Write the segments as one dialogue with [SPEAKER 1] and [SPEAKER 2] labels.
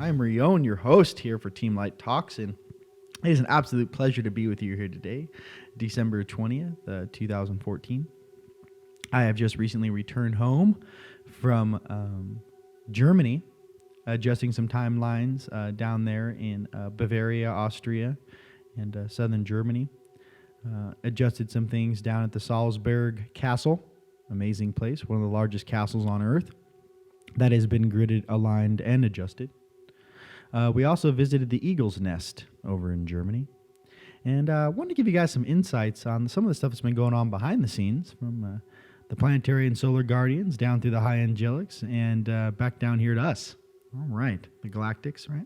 [SPEAKER 1] I'm Rion, your host here for Team Light Talks, and it is an absolute pleasure to be with you here today, December 20th, 2014. I have just recently returned home from Germany, adjusting some timelines down there in Bavaria, Austria, and southern Germany. Adjusted some things down at the Salzburg Castle, amazing place, one of the largest castles on earth that has been gridded, aligned, and adjusted. We also visited the Eagle's Nest over in Germany. And I wanted to give you guys some insights on some of the stuff that's been going on behind the scenes, from the planetary and solar guardians down through the high angelics and back down here to us. All right, the galactics, right?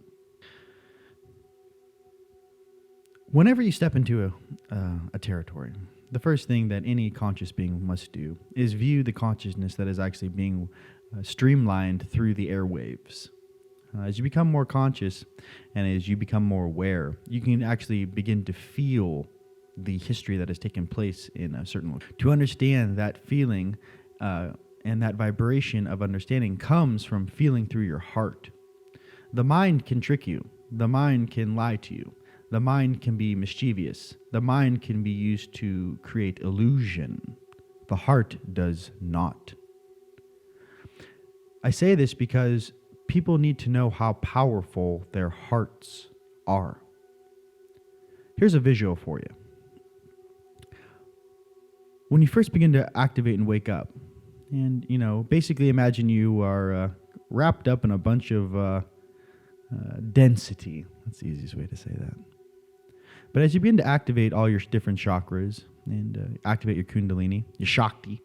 [SPEAKER 1] Whenever you step into a territory, the first thing that any conscious being must do is view the consciousness that is actually being streamlined through the airwaves. As you become more conscious and as you become more aware, you can actually begin to feel the history that has taken place in a certain way. To understand that feeling and that vibration of understanding comes from feeling through your heart. The mind can trick you. The mind can lie to you. The mind can be mischievous. The mind can be used to create illusion. The heart does not. I say this because people need to know how powerful their hearts are. Here's a visual for you. When you first begin to activate and wake up, and, basically imagine you are wrapped up in a bunch of density. That's the easiest way to say that. But as you begin to activate all your different chakras and activate your kundalini, your shakti,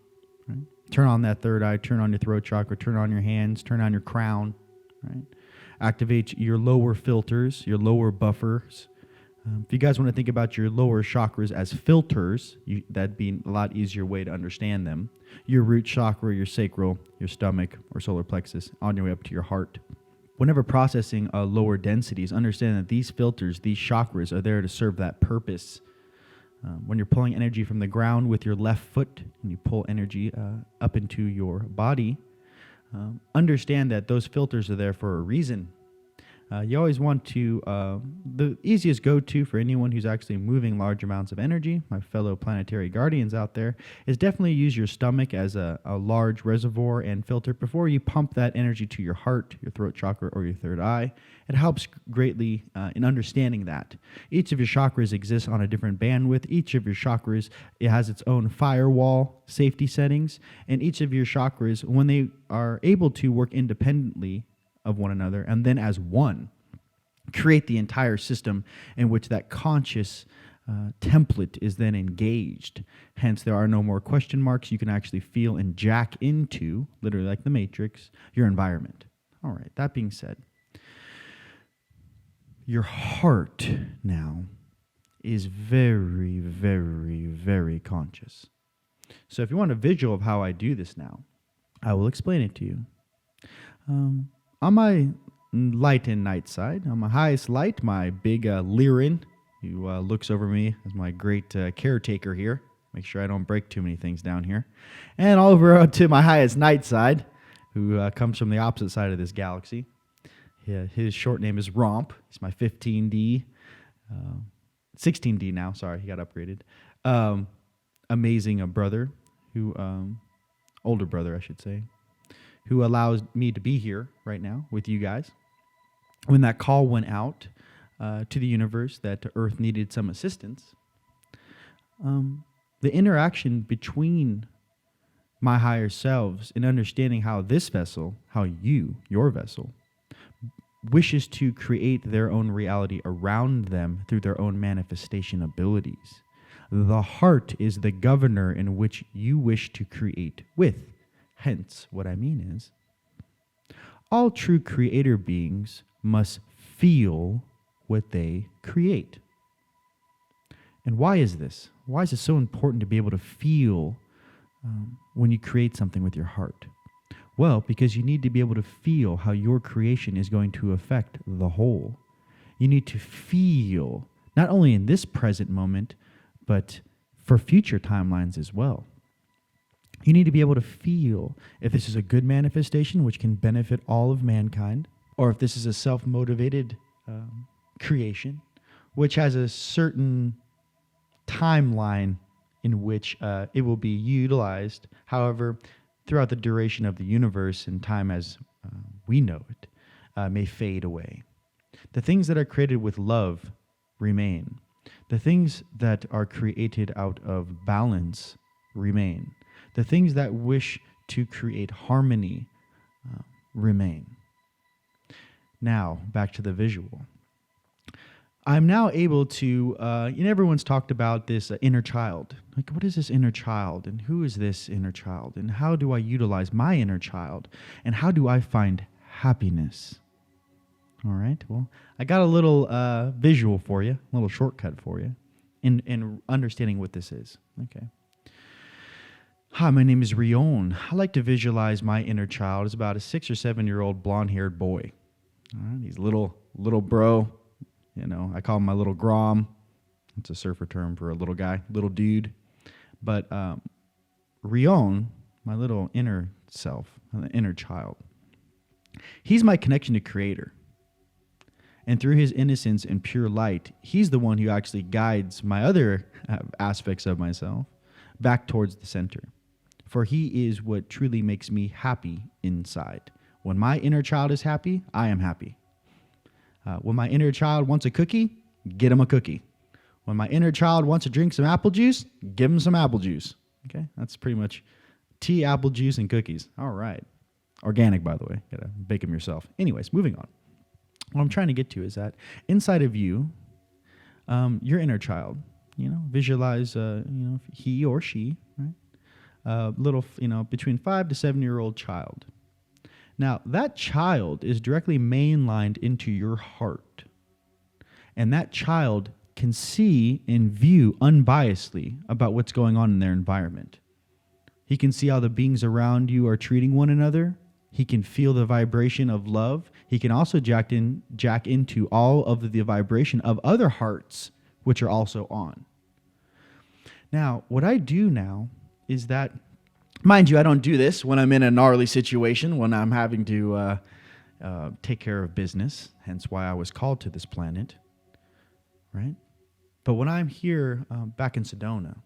[SPEAKER 1] right? Turn on that third eye, turn on your throat chakra, turn on your hands, turn on your crown, right? Activate your lower filters, your lower buffers. If you guys want to think about your lower chakras as filters, that'd be a lot easier way to understand them. Your root chakra, your sacral, your stomach, or solar plexus, on your way up to your heart. Whenever processing lower densities, understand that these filters, these chakras, are there to serve that purpose. When you're pulling energy from the ground with your left foot, and you pull energy up into your body, understand that those filters are there for a reason. You always want to, the easiest go-to for anyone who's actually moving large amounts of energy, my fellow planetary guardians out there, is definitely use your stomach as a large reservoir and filter before you pump that energy to your heart, your throat chakra, or your third eye. It helps greatly in understanding that. Each of your chakras exists on a different bandwidth. Each of your chakras, it has its own firewall safety settings, and each of your chakras, when they are able to work independently of one another, and then as one, create the entire system in which that conscious template is then engaged. Hence, there are no more question marks. You can actually feel and jack into, literally like the Matrix, your environment. All right, that being said, your heart now is very, very, very conscious. So if you want a visual of how I do this now, I will explain it to you. On my light and night side, on my highest light, my big Lyran, who looks over me as my great caretaker here. Make sure I don't break too many things down here. And over to my highest night side, who comes from the opposite side of this galaxy. Yeah, his short name is Romp. He's my 15D, 16D now. Sorry, he got upgraded. Amazing brother, older brother, I should say, who allows me to be here right now with you guys. When that call went out to the universe that Earth needed some assistance, the interaction between my higher selves in understanding how this vessel, your vessel, wishes to create their own reality around them through their own manifestation abilities. The heart is the governor in which you wish to create with. Hence, what I mean is, all true creator beings must feel what they create. And why is this? Why is it so important to be able to feel when you create something with your heart? Well, because you need to be able to feel how your creation is going to affect the whole. You need to feel, not only in this present moment, but for future timelines as well. You need to be able to feel if this is a good manifestation, which can benefit all of mankind, or if this is a self-motivated creation, which has a certain timeline in which it will be utilized. However, throughout the duration of the universe and time as we know it, may fade away. The things that are created with love remain. The things that are created out of balance remain. The things that wish to create harmony remain. Now, back to the visual. I'm now able to, everyone's talked about this inner child. Like, what is this inner child? And who is this inner child? And how do I utilize my inner child? And how do I find happiness? All right, well, I got a little visual for you, a little shortcut for you in understanding what this is. Okay. Hi, my name is Rion. I like to visualize my inner child as about a 6 or 7 year old blonde-haired boy. All right, he's little bro. I call him my little Grom. It's a surfer term for a little guy, little dude. But Rion, my little inner self, inner child, he's my connection to Creator. And through his innocence and pure light, he's the one who actually guides my other aspects of myself back towards the center. For he is what truly makes me happy inside. When my inner child is happy, I am happy. When my inner child wants a cookie, get him a cookie. When my inner child wants to drink some apple juice, give him some apple juice. Okay, that's pretty much tea, apple juice, and cookies. All right. Organic, by the way. Gotta bake them yourself. Anyways, moving on. What I'm trying to get to is that inside of you, your inner child, visualize, he or she, right? Little, between 5 to 7 year old child. Now, that child is directly mainlined into your heart. And that child can see and view unbiasedly about what's going on in their environment. He can see how the beings around you are treating one another. He can feel the vibration of love. He can also jack into all of the vibration of other hearts, which are also on. Now, what I do now is that, mind you, I don't do this when I'm in a gnarly situation, when I'm having to take care of business, hence why I was called to this planet, right? But when I'm here back in Sedona,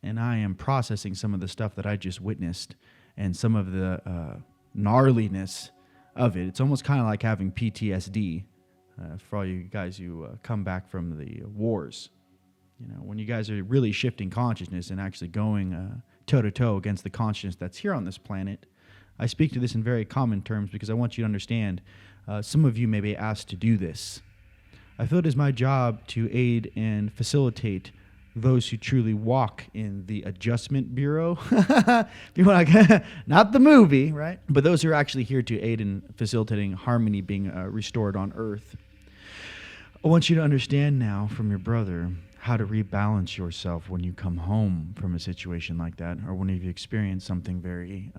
[SPEAKER 1] and I am processing some of the stuff that I just witnessed and some of the gnarliness of it, it's almost kind of like having PTSD for all you guys who come back from the wars. When you guys are really shifting consciousness and actually going toe-to-toe against the consciousness that's here on this planet. I speak to this in very common terms because I want you to understand some of you may be asked to do this. I feel it is my job to aid and facilitate those who truly walk in the Adjustment Bureau. Not the movie, right? But those who are actually here to aid in facilitating harmony being restored on Earth. I want you to understand now from your brother how to rebalance yourself when you come home from a situation like that, or when you've experienced something very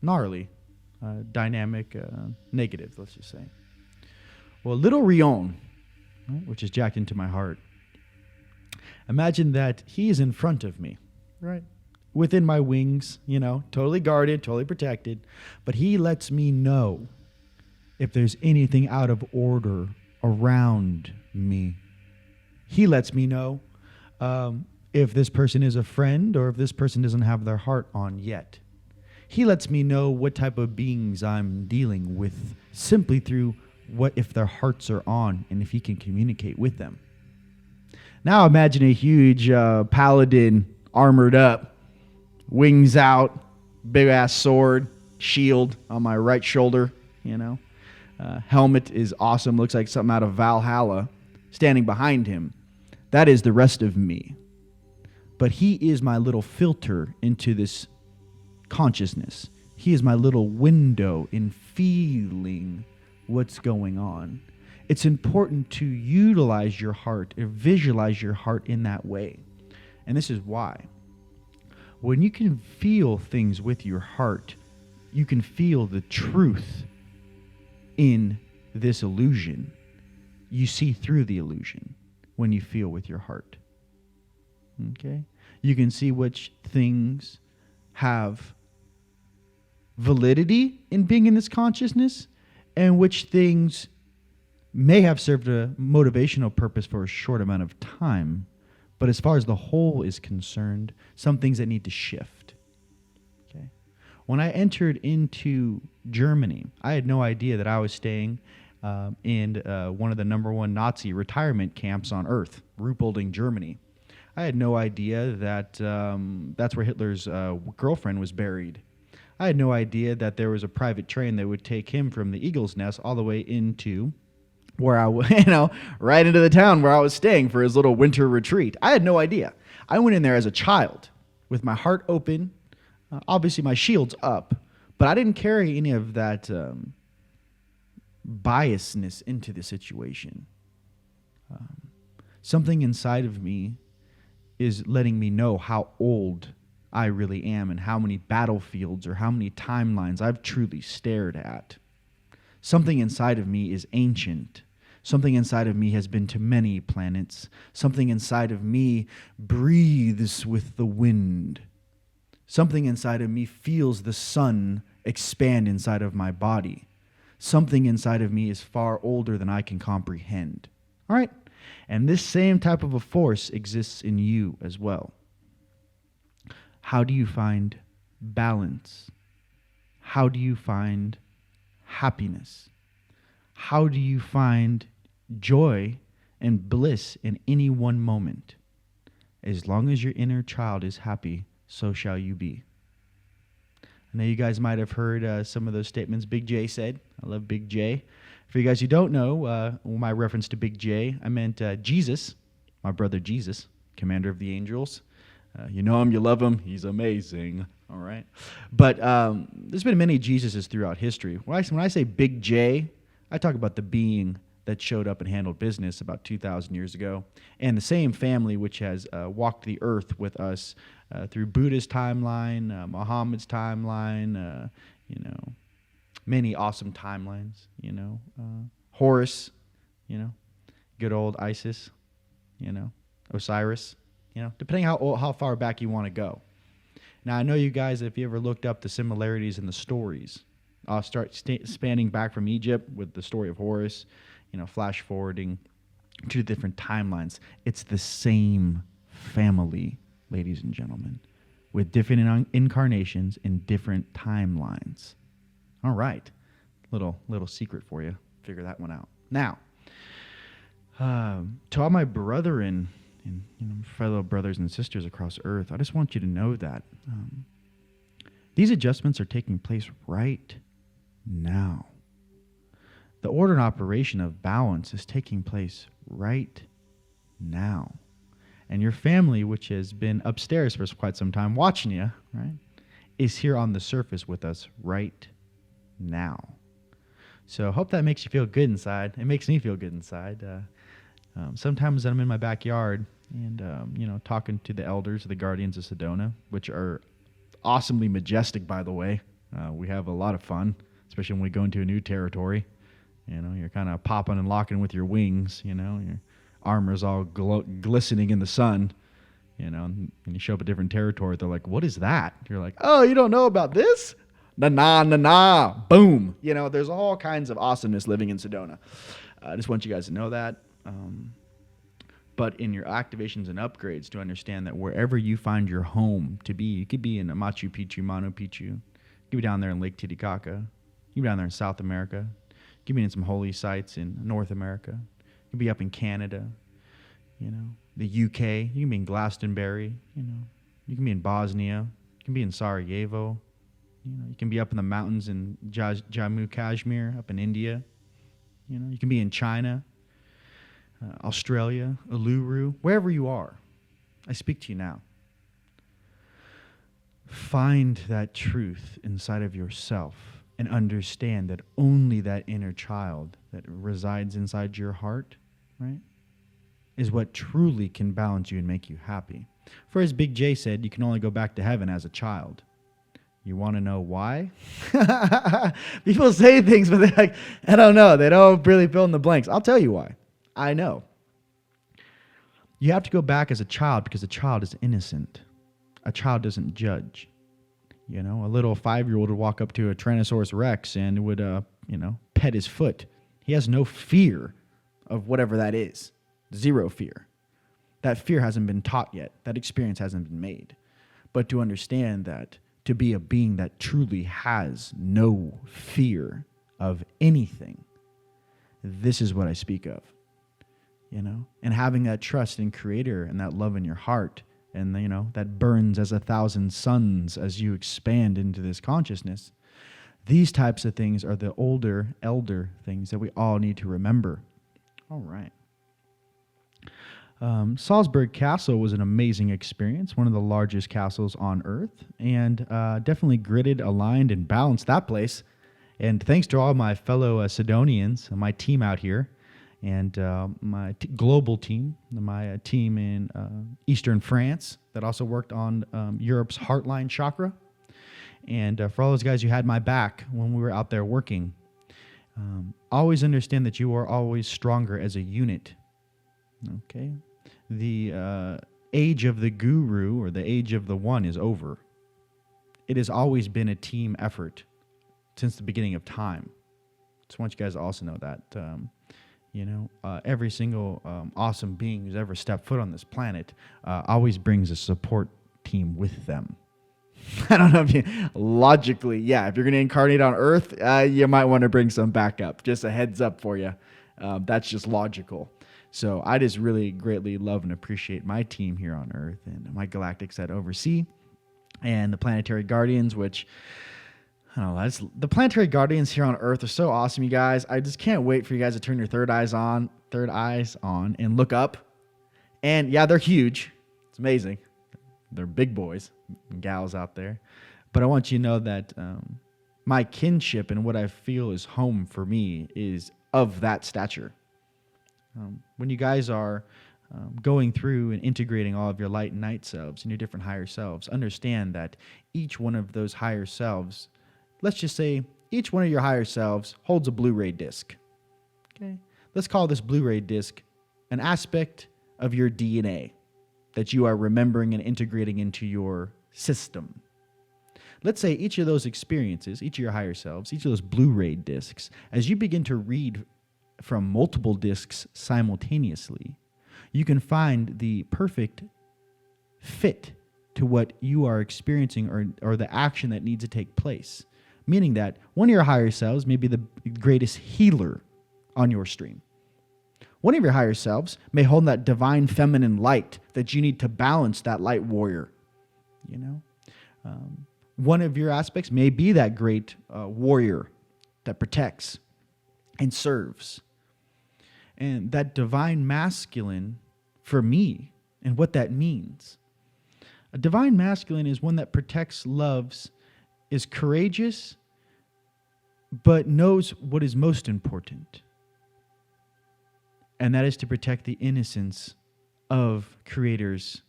[SPEAKER 1] gnarly, dynamic, negative, let's just say. Well, little Rion, right, which is jacked into my heart, imagine that he is in front of me, right? Within my wings, totally guarded, totally protected, but he lets me know if there's anything out of order around me. He lets me know if this person is a friend or if this person doesn't have their heart on yet. He lets me know what type of beings I'm dealing with simply through what if their hearts are on and if he can communicate with them. Now imagine a huge paladin, armored up, wings out, big ass sword, shield on my right shoulder, helmet is awesome, looks like something out of Valhalla, standing behind him. That is the rest of me. But he is my little filter into this consciousness. He is my little window in feeling what's going on. It's important to utilize your heart or visualize your heart in that way. And this is why. When you can feel things with your heart, you can feel the truth in this illusion. You see through the illusion when you feel with your heart. Okay? You can see which things have validity in being in this consciousness and which things may have served a motivational purpose for a short amount of time, but as far as the whole is concerned, some things that need to shift. Okay. When I entered into Germany, I had no idea that I was staying in one of the number one Nazi retirement camps on earth, Ruhpolding, Germany. I had no idea that that's where Hitler's girlfriend was buried. I had no idea that there was a private train that would take him from the Eagle's Nest all the way into where right into the town where I was staying for his little winter retreat. I had no idea. I went in there as a child with my heart open, obviously my shield's up, but I didn't carry any of that biasness into the situation. Something inside of me is letting me know how old I really am and how many battlefields or how many timelines I've truly stared at. Something inside of me is ancient. Something inside of me has been to many planets. Something inside of me breathes with the wind. Something inside of me feels the sun expand inside of my body. Something inside of me is far older than I can comprehend. All right? And this same type of a force exists in you as well. How do you find balance? How do you find happiness? How do you find joy and bliss in any one moment? As long as your inner child is happy, so shall you be. I know you guys might have heard some of those statements Big J said. I love Big J. For you guys who don't know, my reference to Big J, I meant Jesus, my brother Jesus, commander of the angels. You know him, you love him, he's amazing. All right. But there's been many Jesuses throughout history. When I say Big J, I talk about the being that showed up and handled business about 2,000 years ago, and the same family which has walked the earth with us through Buddha's timeline, Muhammad's timeline, many awesome timelines, Horus, good old Isis, Osiris, depending how far back you want to go. Now, I know you guys, if you ever looked up the similarities in the stories, I'll start spanning back from Egypt with the story of Horus, flash forwarding to different timelines. It's the same family, ladies and gentlemen, with different incarnations in different timelines. All right. Little secret for you. Figure that one out. Now, to all my brethren and fellow brothers and sisters across earth, I just want you to know that these adjustments are taking place right now. The order and operation of balance is taking place right now. And your family, which has been upstairs for quite some time watching you, right, is here on the surface with us right now. So I hope that makes you feel good inside. It makes me feel good inside. Sometimes I'm in my backyard and, talking to the elders, the guardians of Sedona, which are awesomely majestic, by the way. We have a lot of fun, especially when we go into a new territory. You're kind of popping and locking with your wings, your armor's all glistening in the sun, and you show up a different territory. They're like, what is that? You're like, oh, you don't know about this? Na, boom. There's all kinds of awesomeness living in Sedona. I just want you guys to know that. But in your activations and upgrades, to understand that wherever you find your home to be, you could be in Machu Picchu, Manu Picchu, you could be down there in Lake Titicaca, you could be down there in South America, you could be in some holy sites in North America, you could be up in Canada, the UK, you can be in Glastonbury, you can be in Bosnia, you can be in Sarajevo, you can be up in the mountains in Jammu Kashmir, up in India, you can be in China, Australia, Uluru, wherever you are. I speak to you now. Find that truth inside of yourself and understand that only that inner child that resides inside your heart, right, is what truly can balance you and make you happy. For as Big J said, you can only go back to heaven as a child. You want to know why? People say things, but they're like, I don't know. They don't really fill in the blanks. I'll tell you why. I know. You have to go back as a child because a child is innocent. A child doesn't judge. A little 5-year-old would walk up to a Tyrannosaurus Rex and would pet his foot. He has no fear of whatever that is. Zero fear. That fear hasn't been taught yet. That experience hasn't been made. But to understand that, to be a being that truly has no fear of anything, this is what I speak of. And having that trust in Creator and that love in your heart, and that burns as 1,000 suns as you expand into this consciousness. These types of things are the elder things that we all need to remember. All right. Salzburg Castle was an amazing experience, one of the largest castles on Earth, and definitely gridded, aligned, and balanced that place. And thanks to all my fellow Sidonians, my team out here, and my global team, my team in Eastern France that also worked on Europe's Heart Chakra. And for all those guys who had my back when we were out there working, always understand that you are always stronger as a unit. Okay? The age of the guru or the age of the one is over. It has always been a team effort since the beginning of time. Just want you guys to also know that. Every single awesome being who's ever stepped foot on this planet always brings a support team with them. I don't know if you logically, if you're going to incarnate on Earth, you might want to bring some backup. Just a heads up for you. That's just logical. So I just really greatly love and appreciate my team here on Earth and my galactics that oversee, and the planetary guardians, which I don't know, the planetary guardians here on Earth are so awesome, you guys. I just can't wait for you guys to turn your third eyes on and look up. And yeah, they're huge. It's amazing. They're big boys and gals out there. But I want you to know that my kinship and what I feel is home for me is of that stature. When you guys are going through and integrating all of your light and night selves and your different higher selves, understand that each one of those higher selves, let's just say each one of your higher selves holds a Blu-ray disc. Okay? Let's call this Blu-ray disc an aspect of your DNA that you are remembering and integrating into your system. Let's say each of those experiences, each of your higher selves, each of those Blu-ray discs, as you begin to read from multiple discs simultaneously, you can find the perfect fit to what you are experiencing or the action that needs to take place. Meaning that one of your higher selves may be the greatest healer on your stream. One of your higher selves may hold that divine feminine light that you need to balance that light warrior. One of your aspects may be that great warrior that protects and serves. And that divine masculine, for me, and what that means. A divine masculine is one that protects, loves, is courageous, but knows what is most important. And that is to protect the innocence of Creator's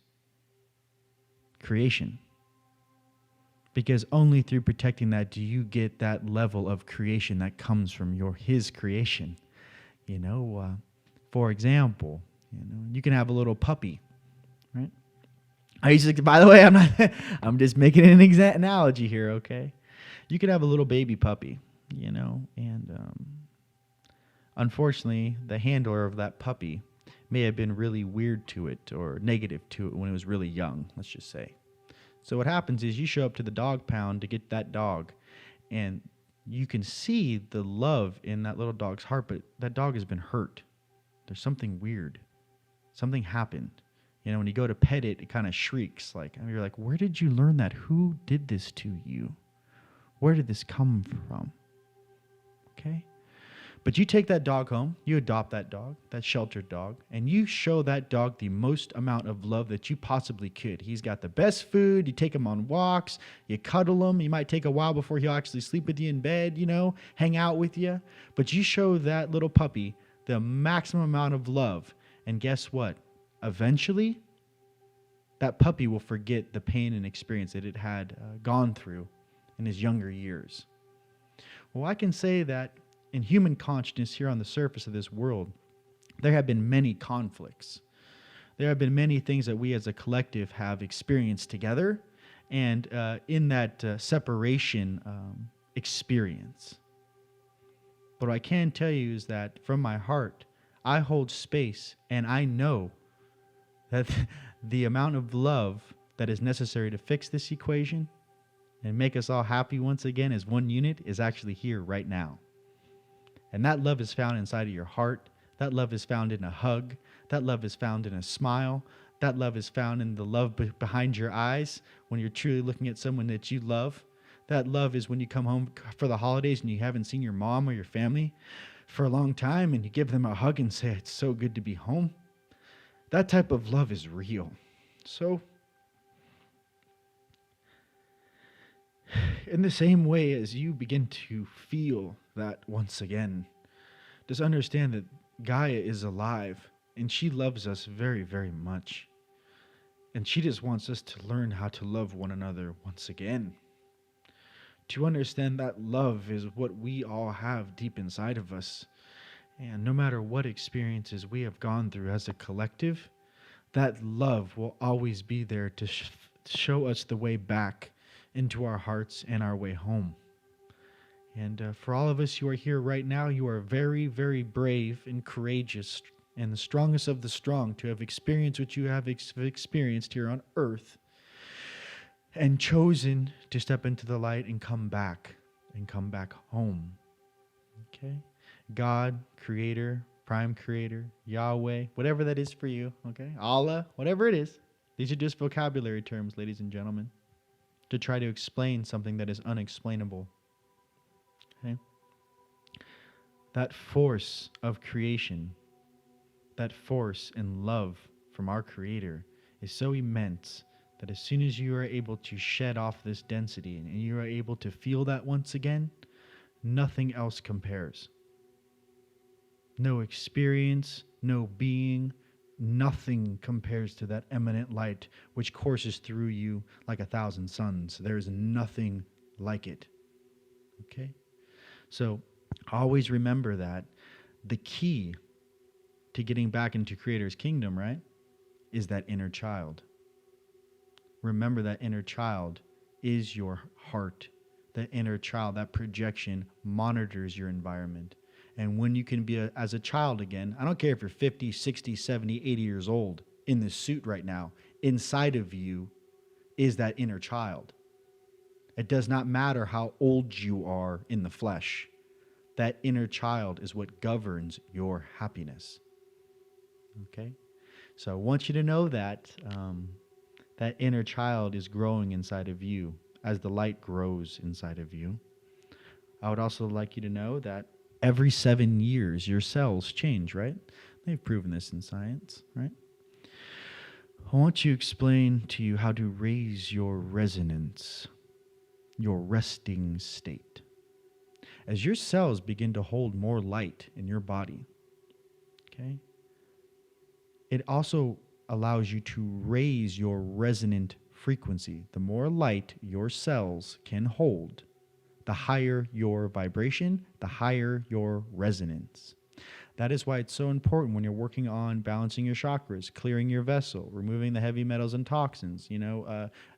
[SPEAKER 1] creation. Because only through protecting that do you get that level of creation that comes from his creation. For example, you can have a little puppy, right? By the way, I'm just making an analogy here, okay? You could have a little baby puppy, and unfortunately, the handler of that puppy may have been really weird to it or negative to it when it was really young, let's just say. So what happens is you show up to the dog pound to get that dog, and you can see the love in that little dog's heart, but that dog has been hurt. There's something weird. Something happened. When you go to pet it, it kind of shrieks. You're like, where did you learn that? Who did this to you? Where did this come from? Okay? But you take that dog home, you adopt that dog, that sheltered dog, and you show that dog the most amount of love that you possibly could. He's got the best food, you take him on walks, you cuddle him, you might take a while before he'll actually sleep with you in bed, hang out with you. But you show that little puppy the maximum amount of love, and guess what? Eventually, that puppy will forget the pain and experience that it had gone through in his younger years. Well, I can say that in human consciousness here on the surface of this world, there have been many conflicts. There have been many things that we as a collective have experienced together, and in that separation experience. But what I can tell you is that from my heart, I hold space, and I know that the amount of love that is necessary to fix this equation and make us all happy once again as one unit is actually here right now. And that love is found inside of your heart. That love is found in a hug. That love is found in a smile. That love is found in the love behind your eyes when you're truly looking at someone that you love. That love is when you come home for the holidays and you haven't seen your mom or your family for a long time and you give them a hug and say, it's so good to be home. That type of love is real. So, in the same way as you begin to feel that once again, just understand that Gaia is alive and she loves us very, very much. And she just wants us to learn how to love one another once again. To understand that love is what we all have deep inside of us. And no matter what experiences we have gone through as a collective, that love will always be there to show us the way back into our hearts and our way home. And for all of us who are here right now, you are very, very brave and courageous and the strongest of the strong to have experienced what you have experienced here on earth and chosen to step into the light and come back home. Okay? God, creator, prime creator, Yahweh, whatever that is for you, okay? Allah, whatever it is. These are just vocabulary terms, ladies and gentlemen, to try to explain something that is unexplainable. Okay? That force of creation, that force and love from our Creator is so immense that as soon as you are able to shed off this density and you are able to feel that once again, nothing else compares. No experience, no being, nothing compares to that eminent light which courses through you like 1,000 suns. There is nothing like it. Okay? So always remember that the key to getting back into Creator's kingdom, right, is that inner child. Remember that inner child is your heart. That inner child, that projection monitors your environment. And when you can be as a child again, I don't care if you're 50, 60, 70, 80 years old in this suit right now, inside of you is that inner child. It does not matter how old you are in the flesh. That inner child is what governs your happiness. Okay? So I want you to know that that inner child is growing inside of you as the light grows inside of you. I would also like you to know that every 7 years your cells change, right? They've proven this in science, right? I want to explain to you how to raise your resonance, your resting state. As your cells begin to hold more light in your body, okay, it also allows you to raise your resonant frequency. The more light your cells can hold, the higher your vibration, the higher your resonance. That is why it's so important when you're working on balancing your chakras, clearing your vessel, removing the heavy metals and toxins,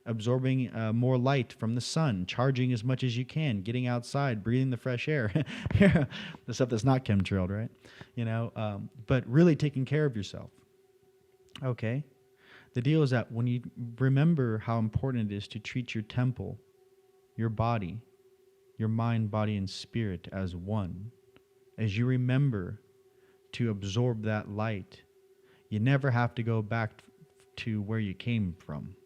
[SPEAKER 1] absorbing more light from the sun, charging as much as you can, getting outside, breathing the fresh air, the stuff that's not chemtrailed, right? But really taking care of yourself. Okay? The deal is that when you remember how important it is to treat your temple, your body, your mind, body, and spirit as one, as you remember to absorb that light, you never have to go back to where you came from.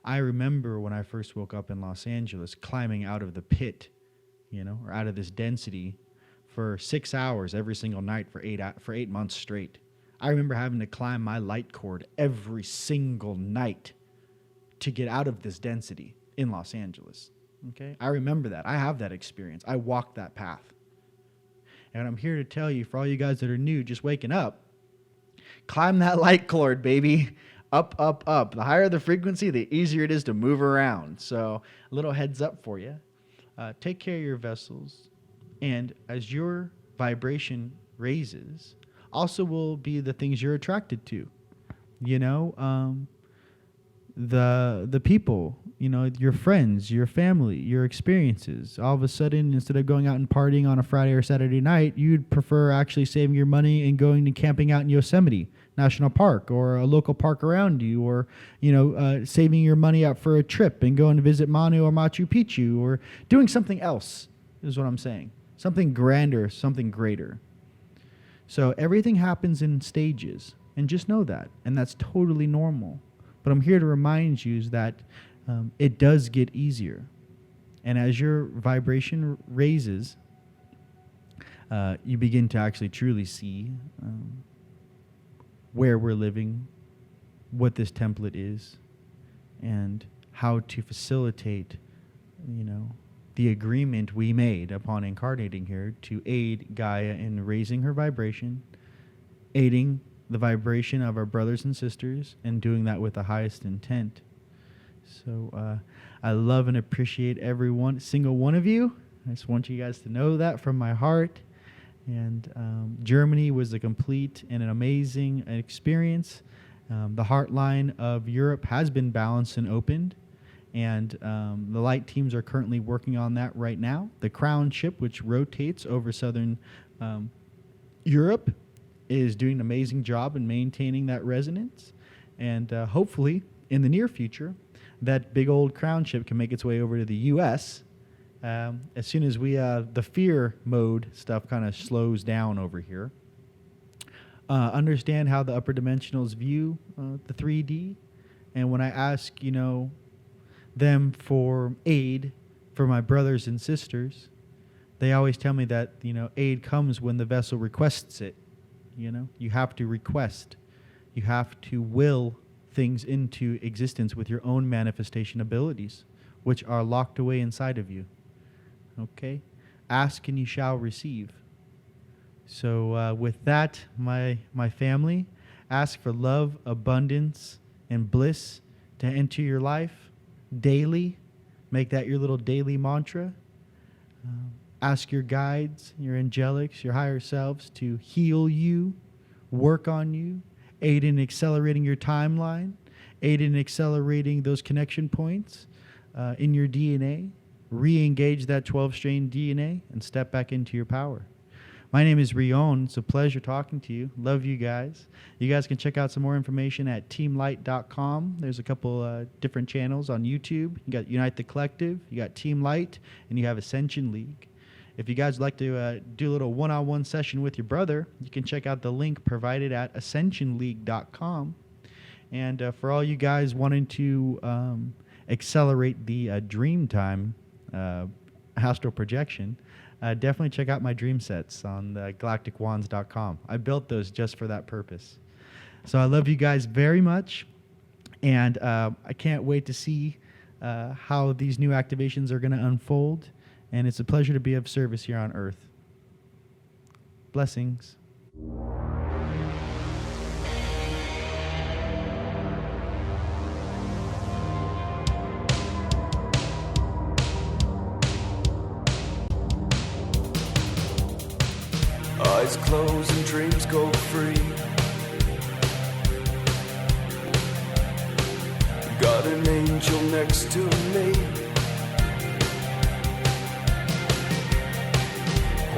[SPEAKER 1] I remember when I first woke up in Los Angeles, climbing out of the pit, or out of this density for 6 hours every single night for 8 months straight. I remember having to climb my light cord every single night to get out of this density in Los Angeles. Okay? I remember that. I have that experience. I walked that path. And I'm here to tell you, for all you guys that are new, just waking up, climb that light cord, baby. Up, up, up. The higher the frequency, the easier it is to move around. So a little heads up for you. Take care of your vessels. And as your vibration raises, also will be the things you're attracted to. The people your friends, your family, your experiences. All of a sudden, instead of going out and partying on a Friday or Saturday night, you'd prefer actually saving your money and going and camping out in Yosemite National Park or a local park around you, or, saving your money up for a trip and going to visit Manu or Machu Picchu, or doing something else, is what I'm saying. Something grander, something greater. So everything happens in stages, and just know that, and that's totally normal. But I'm here to remind you that it does get easier. And as your vibration raises, you begin to actually truly see where we're living, what this template is, and how to facilitate, the agreement we made upon incarnating here to aid Gaia in raising her vibration, aiding the vibration of our brothers and sisters, and doing that with the highest intent. So I love and appreciate every single one of you. I just want you guys to know that from my heart. And Germany was a complete and an amazing experience. The heart line of Europe has been balanced and opened, and the light teams are currently working on that right now. The crown ship, which rotates over southern Europe, is doing an amazing job in maintaining that resonance. And hopefully, in the near future, that big old crown ship can make its way over to the U.S. As soon as the fear mode stuff kind of slows down over here. Understand how the upper dimensionals view the 3D. And when I ask, them for aid for my brothers and sisters, they always tell me that, aid comes when the vessel requests it. You have to request. You have to will things into existence with your own manifestation abilities, which are locked away inside of you. Okay? Ask and you shall receive. So with that, my family, ask for love, abundance, and bliss to enter your life daily. Make that your little daily mantra. Ask your guides, your angelics, your higher selves to heal you, work on you, aid in accelerating your timeline, aid in accelerating those connection points in your DNA, re-engage that 12-strain DNA, and step back into your power. My name is Rion. It's a pleasure talking to you. Love you guys. You guys can check out some more information at teamlight.com. There's a couple different channels on YouTube. You got Unite the Collective, you got Team Light, and you have Ascension League. If you guys would like to do a little one-on-one session with your brother, you can check out the link provided at ascensionleague.com. And for all you guys wanting to accelerate the dream time astral projection, definitely check out my dream sets on the galacticwands.com. I built those just for that purpose. So I love you guys very much, and I can't wait to see how these new activations are going to unfold. And it's a pleasure to be of service here on Earth. Blessings.
[SPEAKER 2] Eyes closed and dreams go free. Got an angel next to me.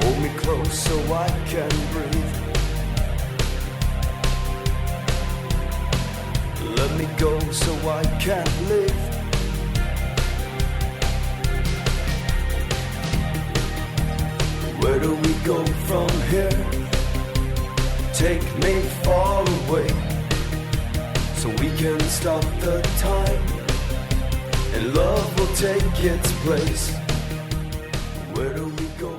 [SPEAKER 2] Hold me close so I can breathe. Let me go so I can live. Where do we go from here? Take me far away, so we can stop the time, and love will take its place. Where do we go?